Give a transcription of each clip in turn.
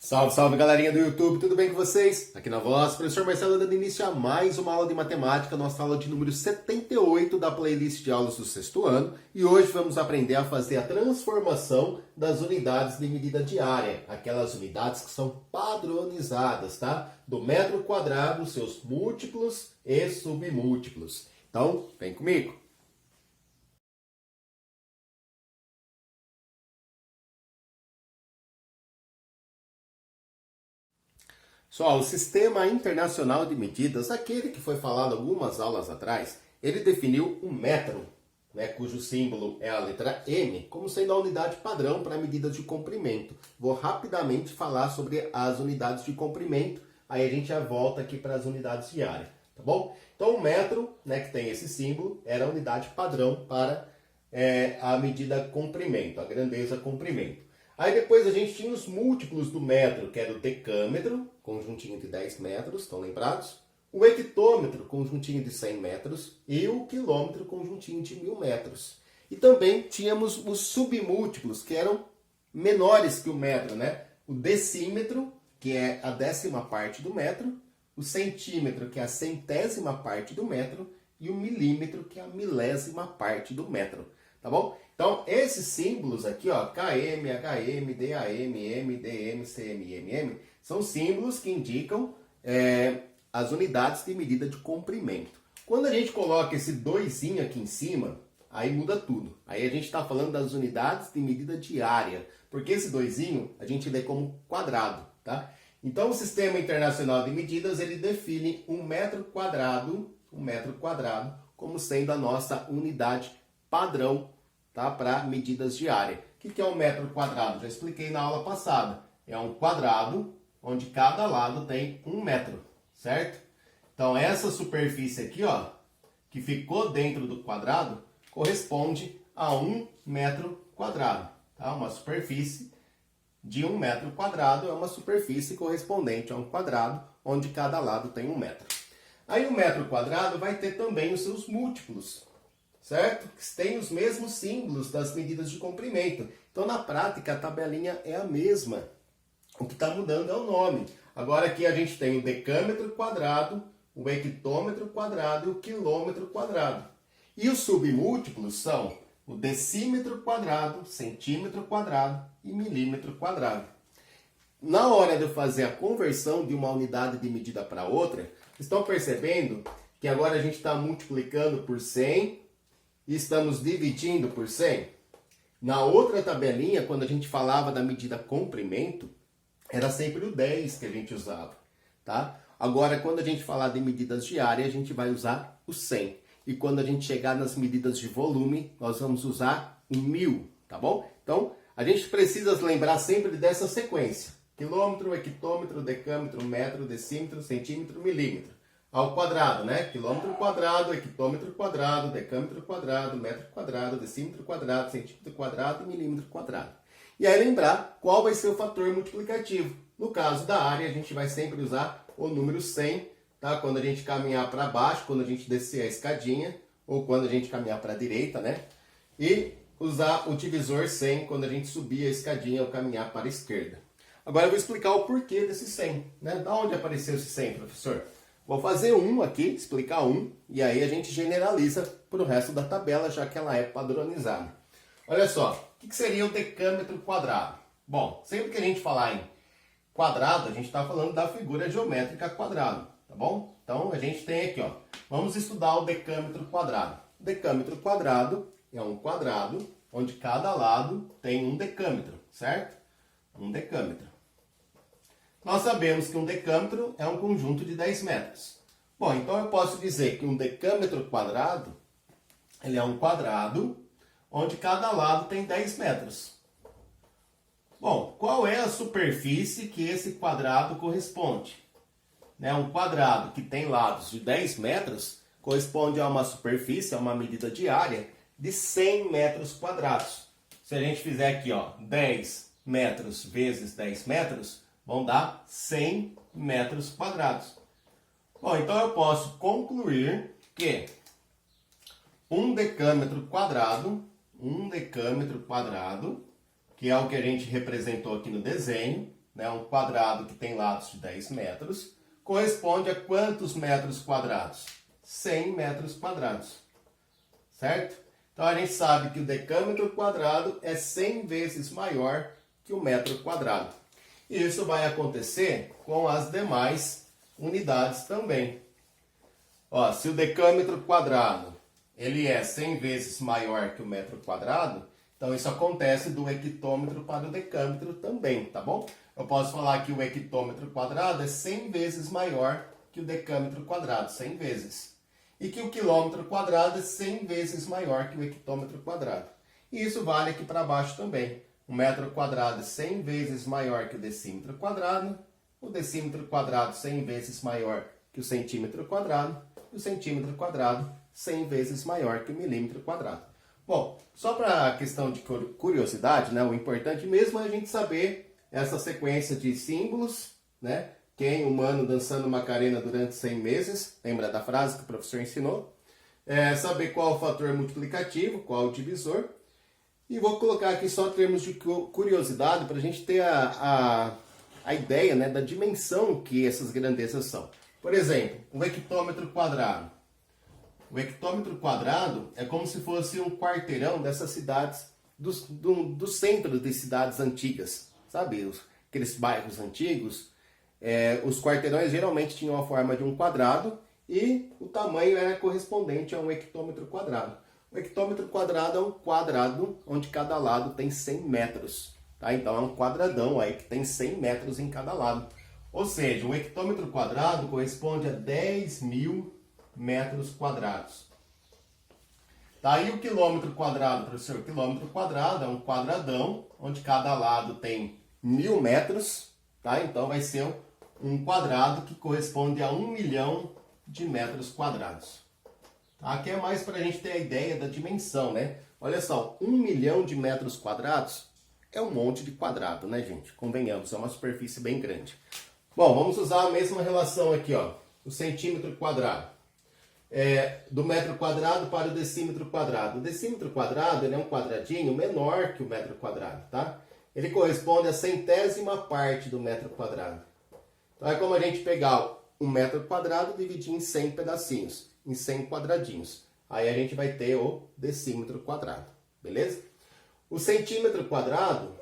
Salve, salve galerinha do YouTube, tudo bem com vocês? Aqui na voz, professor Marcelo dando início a mais uma aula de matemática, nossa aula de número 78 da playlist de aulas do sexto ano. E hoje vamos aprender a fazer a transformação das unidades de medida diária, aquelas unidades que são padronizadas, tá? Do metro quadrado, seus múltiplos e submúltiplos. Então, vem comigo! Pessoal, o Sistema Internacional de Medidas, aquele que foi falado algumas aulas atrás, ele definiu um metro, cujo símbolo é a letra M, como sendo a unidade padrão para medidas de comprimento. Vou rapidamente falar sobre as unidades de comprimento, aí a gente já volta aqui para as unidades de área, tá bom? Então o metro, que tem esse símbolo, era a unidade padrão para a medida comprimento, a grandeza comprimento. Aí depois a gente tinha os múltiplos do metro, que era o decâmetro, conjuntinho de 10 metros, estão lembrados? O hectômetro, conjuntinho de 100 metros, e o quilômetro, conjuntinho de 1000 metros. E também tínhamos os submúltiplos, que eram menores que o metro, O decímetro, que é a 10ª parte do metro, o centímetro, que é a 100ª parte do metro, e o milímetro, que é a 1000ª parte do metro. Tá bom? Então, esses símbolos aqui, ó, KM, HM, DAM, M, DM, CM, MM, são símbolos que indicam as unidades de medida de comprimento. Quando a gente coloca esse doisinho aqui em cima, aí muda tudo. Aí a gente está falando das unidades de medida diária, porque esse doisinho a gente lê como quadrado, tá? Então, o Sistema Internacional de Medidas, ele define um metro quadrado, como sendo a nossa unidade padrão, tá? Para medidas de área. O que é um metro quadrado? Já expliquei na aula passada. É um quadrado onde cada lado tem 1 metro, certo? Então essa superfície aqui, ó, que ficou dentro do quadrado, corresponde a 1 metro quadrado. Tá? Uma superfície de 1 metro quadrado é uma superfície correspondente a um quadrado, onde cada lado tem 1 metro. Aí o metro quadrado vai ter também os seus múltiplos, certo? Que tem os mesmos símbolos das medidas de comprimento. Então, na prática, a tabelinha é a mesma. O que está mudando é o nome. Agora aqui a gente tem o decâmetro quadrado, o hectômetro quadrado e o quilômetro quadrado. E os submúltiplos são o decímetro quadrado, centímetro quadrado e milímetro quadrado. Na hora de eu fazer a conversão de uma unidade de medida para outra, estão percebendo que agora a gente está multiplicando por 100 e estamos dividindo por 100? Na outra tabelinha, quando a gente falava da medida comprimento, era sempre o 10 que a gente usava, tá? Agora, quando a gente falar de medidas de área, a gente vai usar o 100. E quando a gente chegar nas medidas de volume, nós vamos usar o 1000, tá bom? Então, a gente precisa lembrar sempre dessa sequência. Quilômetro, hectômetro, decâmetro, metro, decímetro, centímetro, milímetro. Ao quadrado, Quilômetro quadrado, hectômetro quadrado, decâmetro quadrado, metro quadrado, decímetro quadrado, centímetro quadrado e milímetro quadrado. E aí lembrar qual vai ser o fator multiplicativo. No caso da área, a gente vai sempre usar o número 100, tá? Quando a gente caminhar para baixo, quando a gente descer a escadinha, ou quando a gente caminhar para a direita, E usar o divisor 100 quando a gente subir a escadinha ou caminhar para a esquerda. Agora eu vou explicar o porquê desse 100, Da onde apareceu esse 100, professor? Vou fazer um aqui, explicar um, e aí a gente generaliza para o resto da tabela, já que ela é padronizada. Olha só, o que seria o decâmetro quadrado? Bom, sempre que a gente falar em quadrado, a gente está falando da figura geométrica quadrado, tá bom? Então a gente tem aqui, ó, vamos estudar o decâmetro quadrado. O decâmetro quadrado é um quadrado onde cada lado tem um decâmetro, certo? Um decâmetro. Nós sabemos que um decâmetro é um conjunto de 10 metros. Bom, então eu posso dizer que um decâmetro quadrado, ele é um quadrado onde cada lado tem 10 metros. Bom, qual é a superfície que esse quadrado corresponde? Um quadrado que tem lados de 10 metros corresponde a uma superfície, a uma medida de área de 100 metros quadrados. Se a gente fizer aqui, ó, 10 metros vezes 10 metros, vão dar 100 metros quadrados. Bom, então eu posso concluir que um decâmetro quadrado, que é o que a gente representou aqui no desenho, né, um quadrado que tem lados de 10 metros, corresponde a quantos metros quadrados? 100 metros quadrados, certo? Então a gente sabe que o decâmetro quadrado é 100 vezes maior que o metro quadrado. E isso vai acontecer com as demais unidades também. Ó, se o decâmetro quadrado ele é 100 vezes maior que o metro quadrado, então isso acontece do hectômetro para o decâmetro também, tá bom? Eu posso falar que o hectômetro quadrado é 100 vezes maior que o decâmetro quadrado, 100 vezes. E que o quilômetro quadrado é 100 vezes maior que o hectômetro quadrado. E isso vale aqui para baixo também. O metro quadrado é 100 vezes maior que o decímetro quadrado, o decímetro quadrado 100 vezes maior que o centímetro quadrado, e o centímetro quadrado 100 vezes maior que o milímetro quadrado. Bom, só para a questão de curiosidade, né, o importante mesmo é a gente saber essa sequência de símbolos, né? Quem humano dançando Macarena durante 100 meses, lembra da frase que o professor ensinou? Saber qual o fator multiplicativo, qual o divisor. E vou colocar aqui só termos de curiosidade para a gente ter a ideia, né, da dimensão que essas grandezas são. Por exemplo, o hectômetro quadrado. O hectômetro quadrado é como se fosse um quarteirão dessas cidades, do centro de cidades antigas, sabe? Aqueles bairros antigos, os quarteirões geralmente tinham a forma de um quadrado e o tamanho era correspondente a um hectômetro quadrado. O hectômetro quadrado é um quadrado onde cada lado tem 100 metros. Tá? Então é um quadradão aí que tem 100 metros em cada lado. Ou seja, um hectômetro quadrado corresponde a 10.000 metros quadrados. Tá aí o quilômetro quadrado, professor. O quilômetro quadrado é um quadradão onde cada lado tem 1.000 metros. Tá? Então vai ser um quadrado que corresponde a 1 milhão de metros quadrados. Aqui é mais para a gente ter a ideia da dimensão, né? Olha só, 1 milhão de metros quadrados é um monte de quadrado, né, gente? Convenhamos, é uma superfície bem grande. Bom, vamos usar a mesma relação aqui, ó. O centímetro quadrado. Do metro quadrado para o decímetro quadrado. O decímetro quadrado ele é um quadradinho menor que o metro quadrado, tá? Ele corresponde à centésima parte do metro quadrado. Então é como a gente pegar um metro quadrado e dividir em 100 pedacinhos, em 100 quadradinhos. Aí a gente vai ter o decímetro quadrado, beleza? O centímetro quadrado,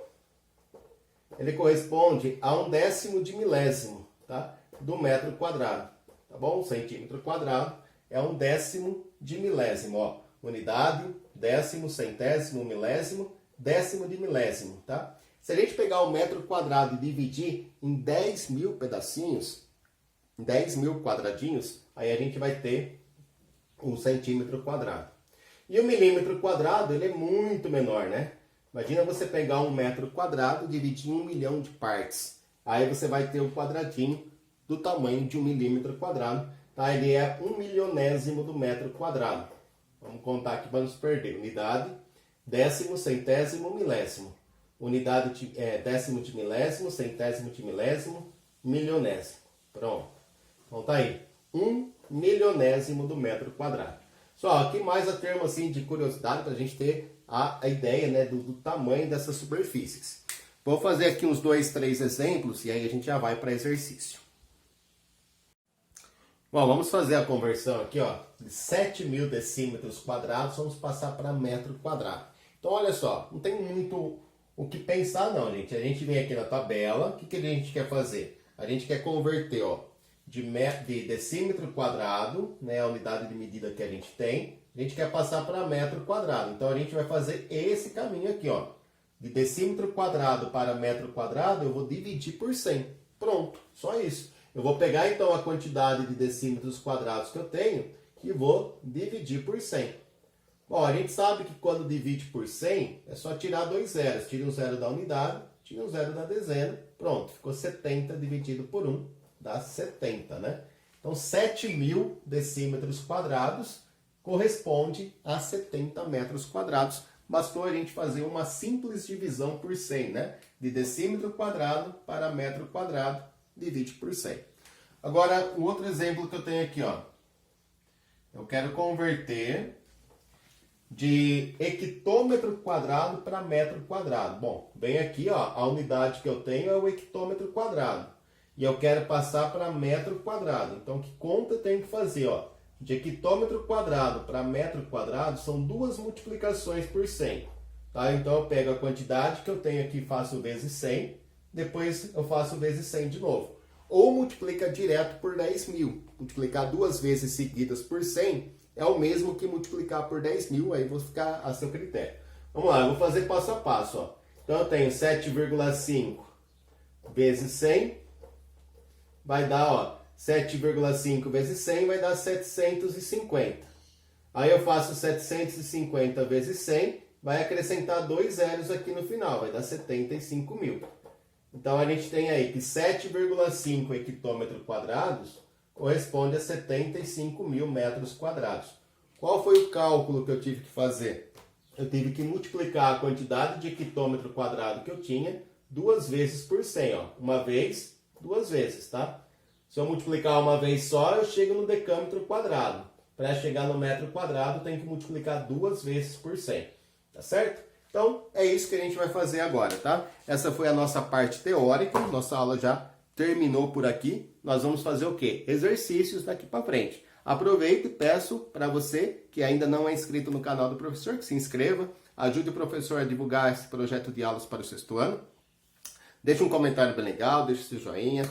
ele corresponde a 1/10 de milésimo, tá? Do metro quadrado, tá bom? O centímetro quadrado é 1/10 de milésimo, ó. Unidade, décimo, centésimo, milésimo, décimo de milésimo, tá? Se a gente pegar o metro quadrado e dividir em 10.000 pedacinhos, 10.000 quadradinhos, aí a gente vai ter um centímetro quadrado. E o milímetro quadrado, ele é muito menor, né? Imagina você pegar um metro quadrado e dividir em 1 milhão de partes. Aí você vai ter um quadradinho do tamanho de 1 milímetro quadrado. Tá? Ele é 1 milionésimo do metro quadrado. Vamos contar aqui para não se perder. Unidade, décimo, centésimo, milésimo. Unidade décimo de milésimo, centésimo de milésimo, milionésimo. Pronto. Então tá aí. 1 milionésimo do metro quadrado. Só aqui mais a termo assim de curiosidade para a gente ter a ideia, né, do tamanho dessas superfícies. Vou fazer aqui uns 2, 3 exemplos e aí a gente já vai para exercício. Bom, vamos fazer a conversão aqui, ó, de 7.000 decímetros quadrados, vamos passar para metro quadrado. Então olha só, não tem muito o que pensar não, gente. A gente vem aqui na tabela, o que a gente quer fazer? A gente quer converter, ó, de decímetro quadrado, né, a unidade de medida que a gente tem, a gente quer passar para metro quadrado. Então a gente vai fazer esse caminho aqui, ó. De decímetro quadrado para metro quadrado, eu vou dividir por 100. Pronto, só isso. Eu vou pegar então a quantidade de decímetros quadrados que eu tenho e vou dividir por 100. Bom, a gente sabe que quando divide por 100, é só tirar 2 zeros. Tira um zero da unidade, tira um zero da dezena. Pronto, ficou 70 dividido por 1, dá 70, né? Então 7.000 decímetros quadrados corresponde a 70 metros quadrados. Bastou a gente fazer uma simples divisão por 100, né? De decímetro quadrado para metro quadrado, divide por 100. Agora, o outro exemplo que eu tenho aqui, ó. Eu quero converter de hectômetro quadrado para metro quadrado. Bom, bem aqui, ó, a unidade que eu tenho é o hectômetro quadrado. E eu quero passar para metro quadrado. Então, que conta eu tenho que fazer? Ó? De hectômetro quadrado para metro quadrado são duas multiplicações por 100. Tá? Então, eu pego a quantidade que eu tenho aqui, faço vezes 100. Depois, eu faço vezes 100 de novo. Ou multiplica direto por 10.000. Multiplicar duas vezes seguidas por 100 é o mesmo que multiplicar por 10.000. Aí, vou ficar a seu critério. Vamos lá, eu vou fazer passo a passo. Ó. Então, eu tenho 7,5 vezes 100. Vai dar, ó, 7,5 vezes 100 vai dar 750. Aí eu faço 750 vezes 100, vai acrescentar 2 zeros aqui no final, vai dar 75.000. Então a gente tem aí que 7,5 hectômetros quadrados corresponde a 75.000 metros quadrados. Qual foi o cálculo que eu tive que fazer? Eu tive que multiplicar a quantidade de hectômetro quadrado que eu tinha duas vezes por 100, ó. Uma vez, duas vezes, tá? Se eu multiplicar uma vez só, eu chego no decâmetro quadrado. Para chegar no metro quadrado, tem que multiplicar duas vezes por 100. Tá certo? Então, é isso que a gente vai fazer agora, tá? Essa foi a nossa parte teórica. Nossa aula já terminou por aqui. Nós vamos fazer o quê? Exercícios daqui para frente. Aproveito e peço para você que ainda não é inscrito no canal do professor, que se inscreva. Ajude o professor a divulgar esse projeto de aulas para o sexto ano. Deixe um comentário bem legal, deixe seu joinha.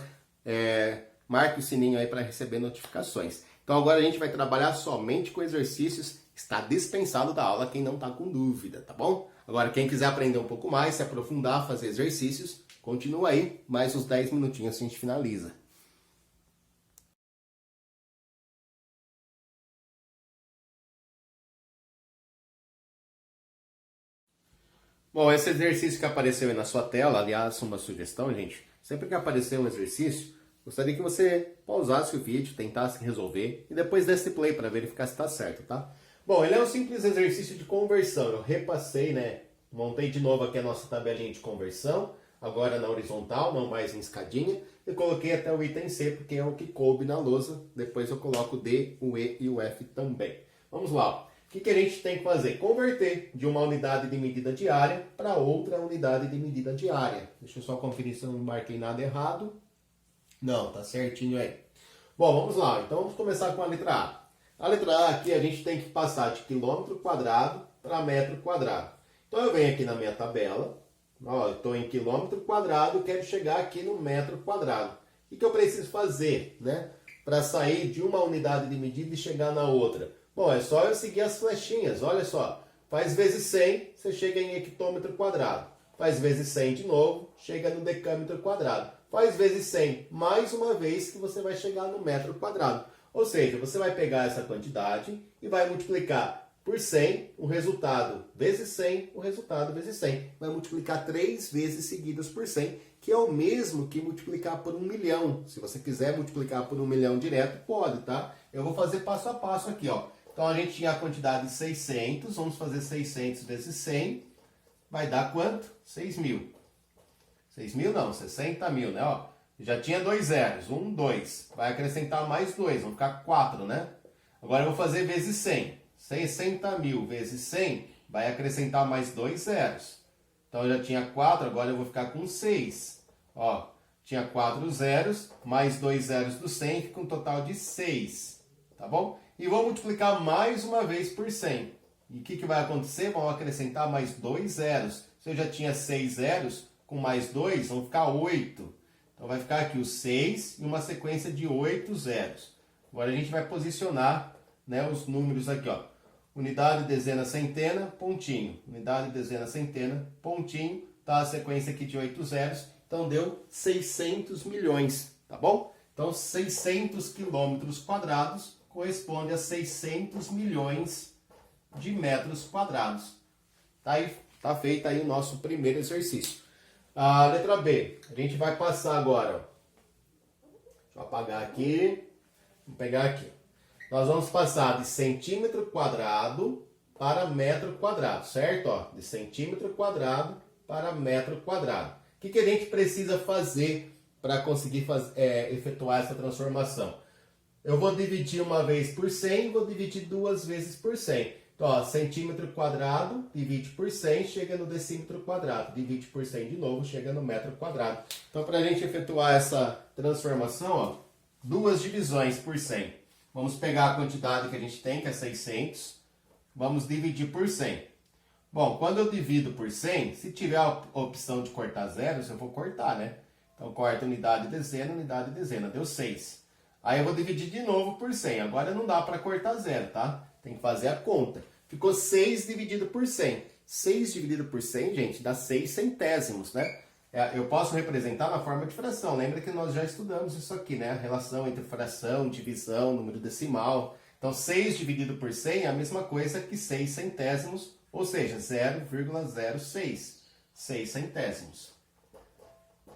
Marque o sininho aí para receber notificações. Então agora a gente vai trabalhar somente com exercícios. Está dispensado da aula quem não está com dúvida, tá bom? Agora quem quiser aprender um pouco mais, se aprofundar, fazer exercícios, continua aí. Mais uns 10 minutinhos a gente finaliza. Bom, esse exercício que apareceu aí na sua tela, aliás, uma sugestão, gente. Sempre que aparecer um exercício, gostaria que você pausasse o vídeo, tentasse resolver e depois desse play para verificar se está certo, tá? Bom, ele é um simples exercício de conversão. Eu repassei, né? Montei de novo aqui a nossa tabelinha de conversão, agora na horizontal, não mais em escadinha, e coloquei até o item C, porque é o que coube na lousa. Depois eu coloco o D, o E e o F também. Vamos lá. O que a gente tem que fazer? Converter de uma unidade de medida diária para outra unidade de medida diária. Deixa eu só conferir se eu não marquei nada errado. Não, tá certinho aí. Bom, vamos lá. Então vamos começar com a letra A. A letra A aqui a gente tem que passar de quilômetro quadrado para metro quadrado. Então eu venho aqui na minha tabela, ó, eu estou em quilômetro quadrado, quero chegar aqui no metro quadrado. O que eu preciso fazer, né, para sair de uma unidade de medida e chegar na outra? Bom, é só eu seguir as flechinhas, olha só. Faz vezes 100, você chega em hectômetro quadrado. Faz vezes 100 de novo, chega no decâmetro quadrado. Faz vezes 100 mais uma vez que você vai chegar no metro quadrado. Ou seja, você vai pegar essa quantidade e vai multiplicar por 100, o resultado vezes 100, o resultado vezes 100. Vai multiplicar 3 vezes seguidas por 100, que é o mesmo que multiplicar por 1 milhão. Se você quiser multiplicar por 1 milhão direto, pode, tá? Eu vou fazer passo a passo aqui, ó. Então a gente tinha a quantidade de 600, vamos fazer 600 vezes 100, vai dar quanto? 6.000. 6.000 não, 60.000, né? Ó, já tinha 2 zeros, 1, 2. Vai acrescentar mais 2, vão ficar 4, né? Agora eu vou fazer vezes 100. 60.000 vezes 100 vai acrescentar mais 2 zeros. Então eu já tinha 4, agora eu vou ficar com 6. Ó, tinha 4 zeros, mais 2 zeros do 100, fica um total de 6. Tá bom? E vou multiplicar mais uma vez por 100. E o que vai acontecer? Vão acrescentar mais 2 zeros. Se eu já tinha 6 zeros, com mais 2, vão ficar 8. Então vai ficar aqui o 6 e uma sequência de 8 zeros. Agora a gente vai posicionar, né, os números aqui, ó. Unidade, dezena, centena, pontinho. Unidade, dezena, centena, pontinho. Tá a sequência aqui de 8 zeros. Então deu 600 milhões, tá bom? Então 600 quilômetros quadrados corresponde a 600 milhões de metros quadrados. Tá aí, tá feito aí o nosso primeiro exercício. A letra B, a gente vai passar agora. Deixa eu apagar aqui. Vou pegar aqui. Nós vamos passar de centímetro quadrado para metro quadrado, certo? Ó, de centímetro quadrado para metro quadrado. O que a gente precisa fazer para conseguir efetuar essa transformação? Eu vou dividir uma vez por 100 e vou dividir duas vezes por 100. Então, ó, centímetro quadrado, divide por 100, chega no decímetro quadrado. Divide por 100 de novo, chega no metro quadrado. Então, para a gente efetuar essa transformação, ó, duas divisões por 100. Vamos pegar a quantidade que a gente tem, que é 600. Vamos dividir por 100. Bom, quando eu divido por 100, se tiver a opção de cortar zeros, eu vou cortar, né? Então, corta unidade, dezena, deu 6. Aí eu vou dividir de novo por 100. Agora não dá para cortar zero, tá? Tem que fazer a conta. Ficou 6 dividido por 100. 6 dividido por 100, gente, dá 6 centésimos, né? Eu posso representar na forma de fração. Lembra que nós já estudamos isso aqui, né? A relação entre fração, divisão, número decimal. Então, 6 dividido por 100 é a mesma coisa que 6 centésimos, ou seja, 0,06. 6 centésimos.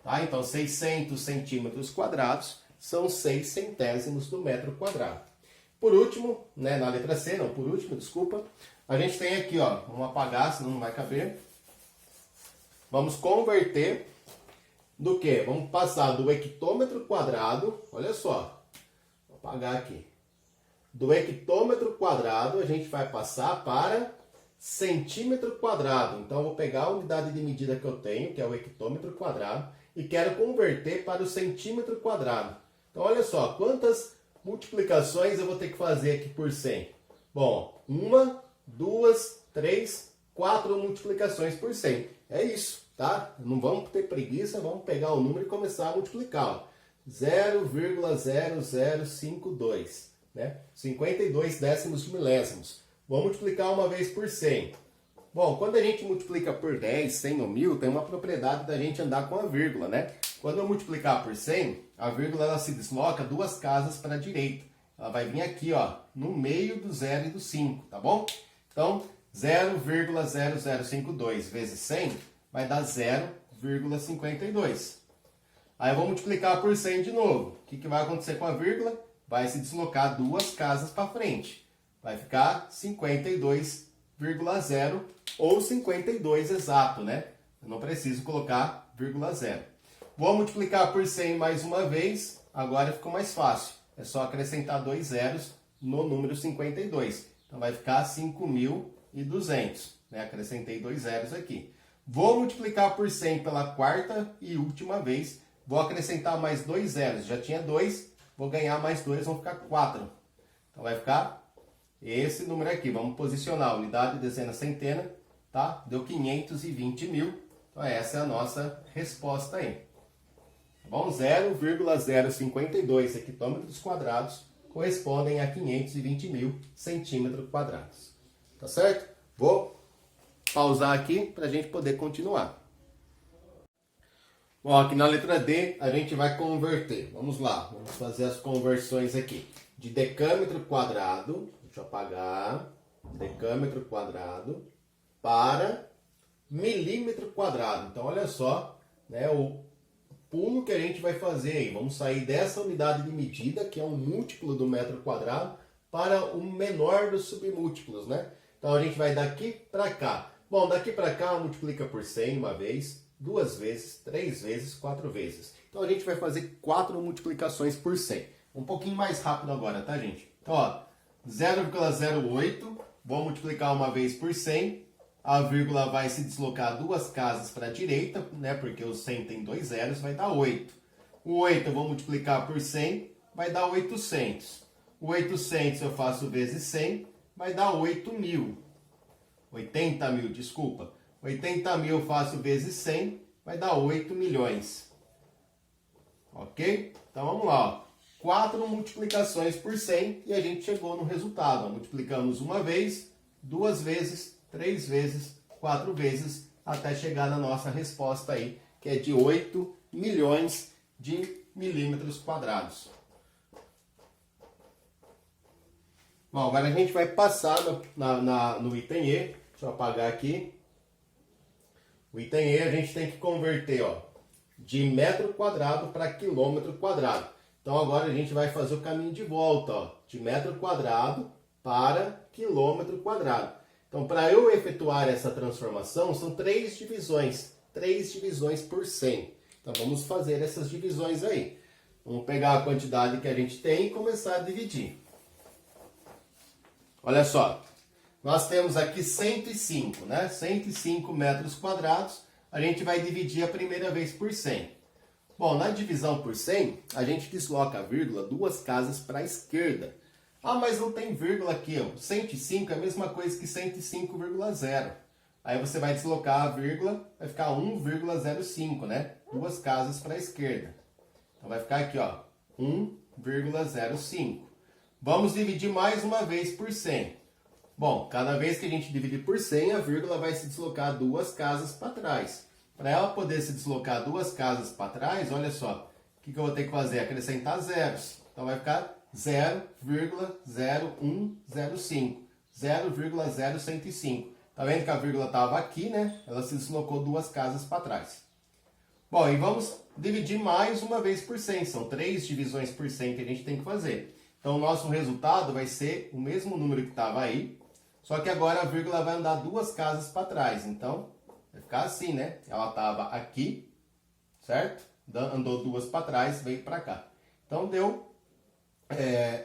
Tá? Então, 600 centímetros quadrados são 6 centésimos do metro quadrado. Por último, né, na letra C, não, por último, desculpa, a gente tem aqui, ó, vamos apagar, senão não vai caber. Vamos converter do que? Vamos passar do hectômetro quadrado, olha só, vou apagar aqui. Do hectômetro quadrado, a gente vai passar para centímetro quadrado. Então, eu vou pegar a unidade de medida que eu tenho, que é o hectômetro quadrado, e quero converter para o centímetro quadrado. Então, olha só, quantas multiplicações eu vou ter que fazer aqui por 100? Bom, 1, 2, 3, 4 multiplicações por 100. É isso, tá? Não vamos ter preguiça, vamos pegar o número e começar a multiplicar. 0,0052, né? 52 décimos de milésimos. Vamos multiplicar uma vez por 100. Bom, quando a gente multiplica por 10, 100 ou 1000, tem uma propriedade da gente andar com a vírgula, né? Quando eu multiplicar por 100, a vírgula ela se desloca 2 casas para a direita. Ela vai vir aqui, ó, no meio do 0 e do 5, tá bom? Então, 0,0052 vezes 100 vai dar 0,52. Aí eu vou multiplicar por 100 de novo. O que vai acontecer com a vírgula? Vai se deslocar 2 casas para frente. Vai ficar 52,0 ou 52 exato, né? Eu não preciso colocar vírgula 0. Vou multiplicar por 100 mais uma vez. Agora ficou mais fácil. É só acrescentar 2 zeros no número 52. Então vai ficar 5.200. Né? Acrescentei 2 zeros aqui. Vou multiplicar por 100 pela quarta e última vez. Vou acrescentar mais 2 zeros. Já tinha 2, vou ganhar mais 2, vão ficar 4. Então vai ficar esse número aqui. Vamos posicionar unidade, dezena, centena. Tá? Deu 520 mil. Então essa é a nossa resposta aí. Tá bom? 0,052 hectômetros quadrados correspondem a 520 mil centímetros quadrados. Tá certo? Vou pausar aqui para a gente poder continuar. Bom, aqui na letra D a gente vai converter. Vamos lá, vamos fazer as conversões aqui. De decâmetro quadrado, deixa eu apagar, decâmetro quadrado para milímetro quadrado. Então, olha só, né, o pulo que a gente vai fazer aí. Vamos sair dessa unidade de medida, que é um múltiplo do metro quadrado, para o menor dos submúltiplos, né? Então, a gente vai daqui para cá. Bom, daqui para cá, multiplica por 100 uma vez, 2 vezes, 3 vezes, 4 vezes. Então, a gente vai fazer 4 multiplicações por 100. Um pouquinho mais rápido agora, tá, gente? Então, ó, 0,08, vou multiplicar uma vez por 100. A vírgula vai se deslocar 2 casas para a direita, né? Porque o 100 tem 2 zeros, vai dar 8. O 8 eu vou multiplicar por 100, vai dar 800. O 800 eu faço vezes 100, vai dar 8.000. 80 mil, desculpa. 80 mil eu faço vezes 100, vai dar 8 milhões. Ok? Então vamos lá, ó. 4 multiplicações por 100 e a gente chegou no resultado. Ó. Multiplicamos uma vez, 2 vezes, 3 vezes, 4 vezes, até chegar na nossa resposta aí, que é de 8 milhões de milímetros quadrados. Bom, agora a gente vai passar no item E. Deixa eu apagar aqui. O item E a gente tem que converter, ó, de metro quadrado para quilômetro quadrado. Então agora a gente vai fazer o caminho de volta, ó, de metro quadrado para quilômetro quadrado. Então, para eu efetuar essa transformação, são 3 divisões por 100. Então, vamos fazer essas divisões aí. Vamos pegar a quantidade que a gente tem e começar a dividir. Olha só, Nós temos aqui 105, né? 105 metros quadrados. A gente vai dividir a primeira vez por 100. Bom, na divisão por 100, a gente desloca a vírgula 2 casas para a esquerda. Ah, mas não tem vírgula aqui, ó. 105 é a mesma coisa que 105,0. Aí você vai deslocar a vírgula, vai ficar 1,05, né? 2 casas para a esquerda. Então vai ficar aqui, ó, 1,05. Vamos dividir mais uma vez por 100. Bom, cada vez que a gente dividir por 100, a vírgula vai se deslocar 2 casas para trás. Para ela poder se deslocar 2 casas para trás, olha só, o que eu vou ter que fazer? Acrescentar zeros. Então vai ficar 0,0105, 0,0105. Tá vendo que a vírgula estava aqui, né? Ela se deslocou 2 casas para trás. Bom, e vamos dividir mais uma vez por 100. São 3 divisões por 100 que a gente tem que fazer. Então o nosso resultado vai ser o mesmo número que estava aí, só que agora a vírgula vai andar 2 casas para trás. Então vai ficar assim, né? Ela estava aqui, certo? Andou 2 para trás, veio para cá. Então deu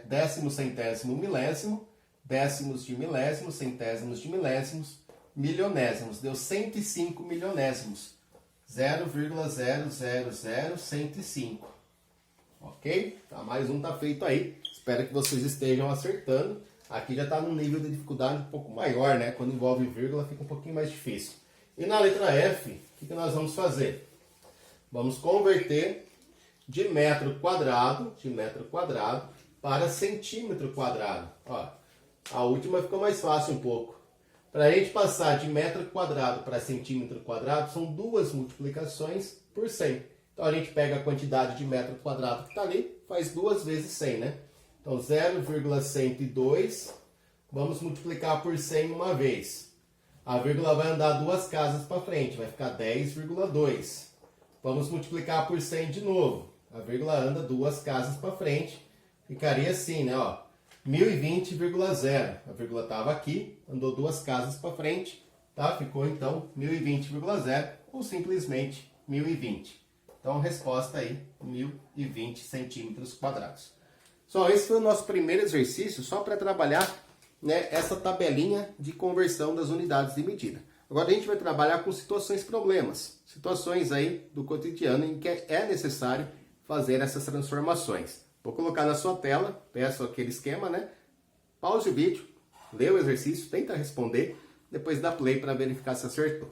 décimo, centésimo, milésimo, décimos de milésimo, centésimos de milésimos, milionésimos. Deu 105 milionésimos. 0,000105. Ok? Tá, mais um tá feito aí. Espero que vocês estejam acertando. Aqui já está num nível de dificuldade um pouco maior, né? Quando envolve vírgula fica um pouquinho mais difícil. E na letra F, o que nós vamos fazer? Vamos converter de metro quadrado para centímetro quadrado. Ó, a última ficou mais fácil um pouco. Para a gente passar de metro quadrado para centímetro quadrado, são 2 multiplicações por 100. Então a gente pega a quantidade de metro quadrado que está ali, faz 2 vezes 100, né? Então 0,102, vamos multiplicar por 100 uma vez. A vírgula vai andar 2 casas para frente, vai ficar 10,2. Vamos multiplicar por 100 de novo. A vírgula anda 2 casas para frente, ficaria assim, né? Ó, 1020,0. A vírgula estava aqui, andou 2 casas para frente, tá? Ficou então 1020,0 ou simplesmente 1020. Então, resposta aí, 1020 centímetros quadrados. Só esse foi o nosso primeiro exercício, só para trabalhar, né, essa tabelinha de conversão das unidades de medida. Agora a gente vai trabalhar com problemas, situações aí do cotidiano em que é necessário fazer essas transformações. Vou colocar na sua tela, peço aquele esquema, né? Pause o vídeo, lê o exercício, tenta responder, depois dá play para verificar se acertou.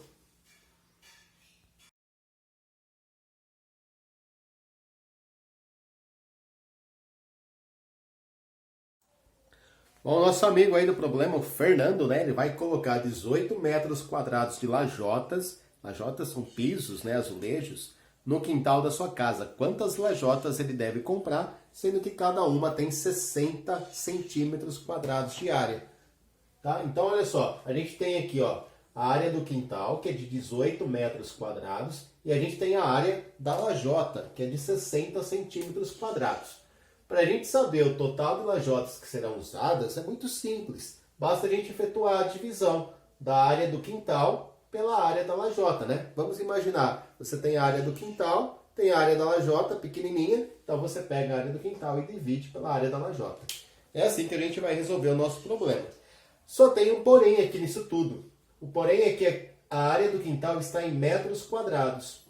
Bom, nosso amigo aí do problema, o Fernando, né? Ele vai colocar 18 metros quadrados de lajotas. Lajotas são pisos, né? Azulejos. No quintal da sua casa. Quantas lajotas ele deve comprar, sendo que cada uma tem 60 centímetros quadrados de área. Tá? Então, olha só, a gente tem aqui, ó, a área do quintal, que é de 18 metros quadrados, e a gente tem a área da lajota, que é de 60 centímetros quadrados. Para a gente saber o total de lajotas que serão usadas, é muito simples. Basta a gente efetuar a divisão da área do quintal pela área da lajota, né? Vamos imaginar, você tem a área do quintal, tem a área da lajota pequenininha, então você pega a área do quintal e divide pela área da lajota. É assim que a gente vai resolver o nosso problema. Só tem um porém aqui nisso tudo. O porém é que a área do quintal está em metros quadrados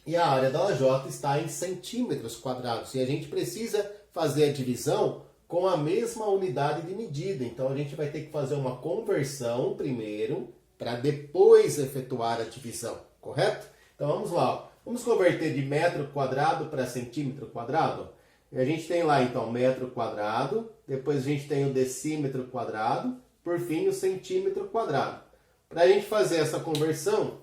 e a área da lajota está em centímetros quadrados. E a gente precisa fazer a divisão com a mesma unidade de medida. Então a gente vai ter que fazer uma conversão primeiro, para depois efetuar a divisão, correto? Então vamos lá, ó. Vamos converter de metro quadrado para centímetro quadrado? E a gente tem lá então metro quadrado, depois a gente tem o decímetro quadrado, por fim o centímetro quadrado. Para a gente fazer essa conversão,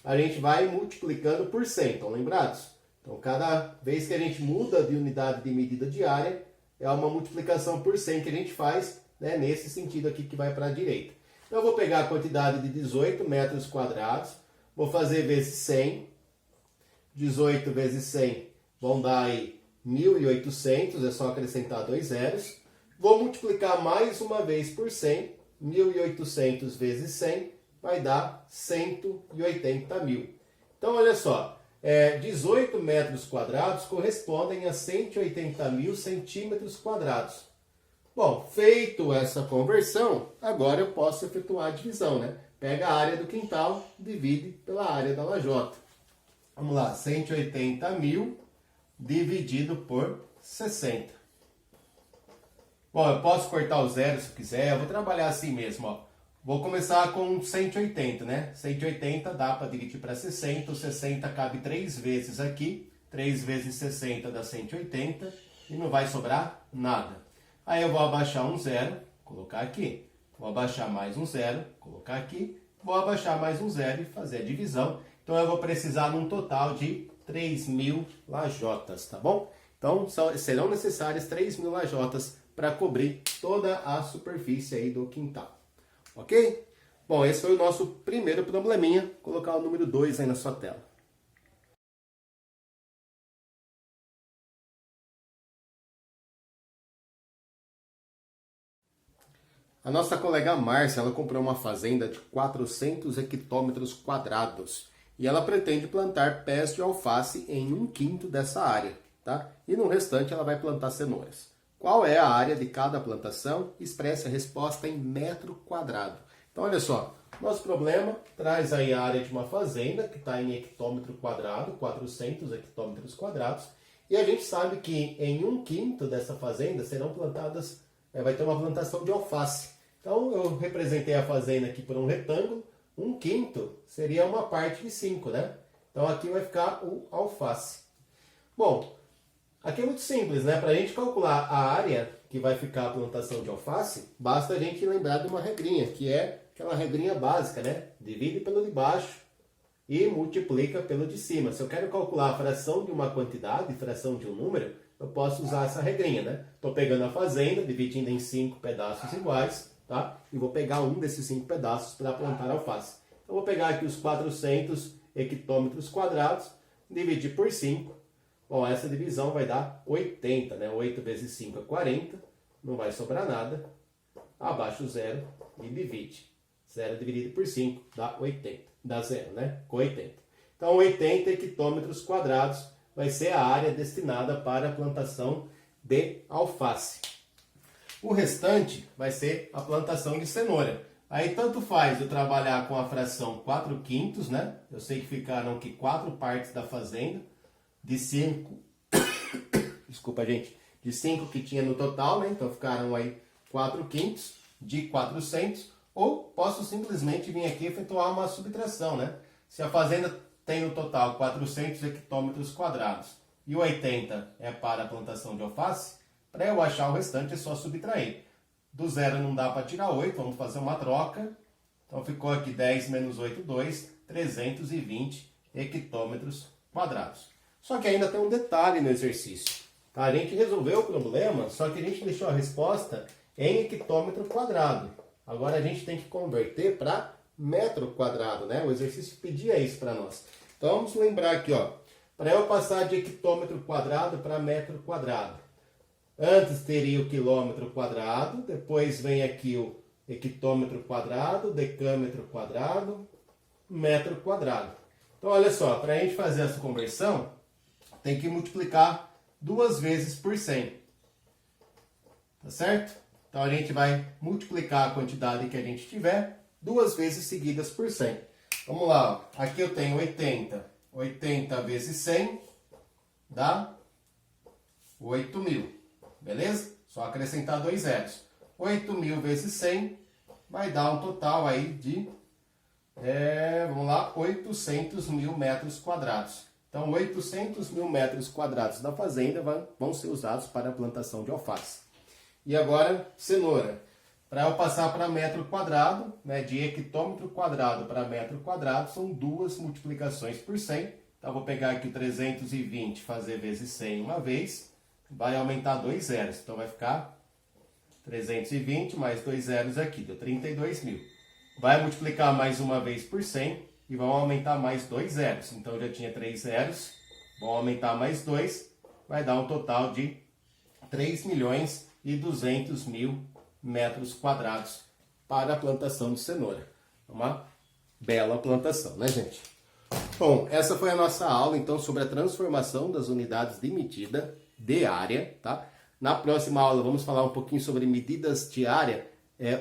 a gente vai multiplicando por 100, estão lembrados? Então cada vez que a gente muda de unidade de medida diária, é uma multiplicação por 100 que a gente faz, né, nesse sentido aqui que vai para a direita. Então, eu vou pegar a quantidade de 18 metros quadrados, vou fazer vezes 100. 18 vezes 100 vão dar aí 1.800, é só acrescentar 2 zeros. Vou multiplicar mais uma vez por 100. 1.800 vezes 100 vai dar 180 mil. Então, olha só, 18 metros quadrados correspondem a 180 mil centímetros quadrados. Bom, feito essa conversão, agora eu posso efetuar a divisão, né? Pega a área do quintal, divide pela área da lajota. Vamos lá, 180 mil dividido por 60. Bom, eu posso cortar o zero se quiser, eu vou trabalhar assim mesmo, ó. Vou começar com 180, né? 180 dá para dividir para 60, o 60 cabe 3 vezes aqui, 3 vezes 60 dá 180 e não vai sobrar nada. Aí eu vou abaixar um zero, colocar aqui. Vou abaixar mais um zero, colocar aqui. Vou abaixar mais um zero e fazer a divisão. Então eu vou precisar num total de 3.000 lajotas, tá bom? Então serão necessárias 3.000 lajotas para cobrir toda a superfície aí do quintal. Ok? Bom, esse foi o nosso primeiro probleminha. Vou colocar o número 2 aí na sua tela. A nossa colega Márcia, ela comprou uma fazenda de 400 hectômetros quadrados e ela pretende plantar pés de alface em 1/5 dessa área, tá? E no restante ela vai plantar cenouras. Qual é a área de cada plantação? Expresse a resposta em metro quadrado. Então, olha só, nosso problema traz aí a área de uma fazenda que está em hectômetro quadrado, 400 hectômetros quadrados, e a gente sabe que em 1/5 dessa fazenda serão plantadas, vai ter uma plantação de alface. Então, eu representei a fazenda aqui por um retângulo, 1/5 seria uma parte de 5, né? Então, aqui vai ficar o alface. Bom, aqui é muito simples, né? Para a gente calcular a área que vai ficar a plantação de alface, basta a gente lembrar de uma regrinha, que é aquela regrinha básica, né? Divide pelo de baixo e multiplica pelo de cima. Se eu quero calcular a fração de uma quantidade, fração de um número, eu posso usar essa regrinha, né? Estou pegando a fazenda, dividindo em 5 pedaços iguais, tá? E vou pegar um desses 5 pedaços para plantar alface. Então, vou pegar aqui os 400 hectômetros quadrados, dividir por 5. Bom, essa divisão vai dar 80, né? 8 vezes 5 é 40, não vai sobrar nada. Abaixa o zero e divide. 0 dividido por 5 dá 80. Dá zero, né? Com 80. Então, 80 hectômetros quadrados vai ser a área destinada para a plantação de alface. O restante vai ser a plantação de cenoura. Aí tanto faz eu trabalhar com a fração 4/5, né? Eu sei que ficaram aqui 4 partes da fazenda, de 5, desculpa gente, de 5 que tinha no total, né? Então ficaram aí 4/5 de 400, ou posso simplesmente vir aqui e efetuar uma subtração, né? Se a fazenda tem no total 400 hectômetros quadrados e 80 é para a plantação de alface, para eu achar o restante é só subtrair. Do zero não dá para tirar 8, vamos fazer uma troca. Então ficou aqui 10 menos 8, 2, 320 hectômetros quadrados. Só que ainda tem um detalhe no exercício. Tá? A gente resolveu o problema, só que a gente deixou a resposta em hectômetro quadrado. Agora a gente tem que converter para metro quadrado, né? O exercício pedia isso para nós. Então vamos lembrar aqui, ó. Para eu passar de hectômetro quadrado para metro quadrado. Antes teria o quilômetro quadrado, depois vem aqui o hectômetro quadrado, decâmetro quadrado, metro quadrado. Então olha só, para a gente fazer essa conversão, tem que multiplicar 2 vezes por 100. Tá certo? Então a gente vai multiplicar a quantidade que a gente tiver 2 vezes seguidas por 100. Vamos lá, ó. Aqui eu tenho 80. 80 vezes 100 dá 8.000. Beleza? Só acrescentar 2 zeros. 8.000 vezes 100 vai dar um total aí de, vamos lá, 800.000 metros quadrados. Então, 800.000 metros quadrados da fazenda vão ser usados para a plantação de alface. E agora, cenoura. Para eu passar para metro quadrado, né, de hectômetro quadrado para metro quadrado, são 2 multiplicações por 100. Então, eu vou pegar aqui o 320, fazer vezes 100 uma vez. Vai aumentar 2 zeros. Então, vai ficar 320 mais 2 zeros aqui, deu 32.000. Vai multiplicar mais uma vez por 100 e vão aumentar mais 2 zeros. Então, eu já tinha 3 zeros, vão aumentar mais 2, vai dar um total de 3.200.000 metros quadrados para a plantação de cenoura. Uma bela plantação, né, gente? Bom, essa foi a nossa aula, então, sobre a transformação das unidades de medida de área, tá? Na próxima aula vamos falar um pouquinho sobre medidas de área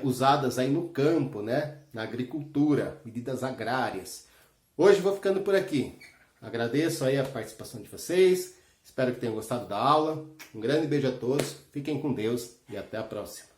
usadas aí no campo, né? Na agricultura, medidas agrárias. Hoje vou ficando por aqui. Agradeço aí a participação de vocês. Espero que tenham gostado da aula. Um grande beijo a todos. Fiquem com Deus e até a próxima.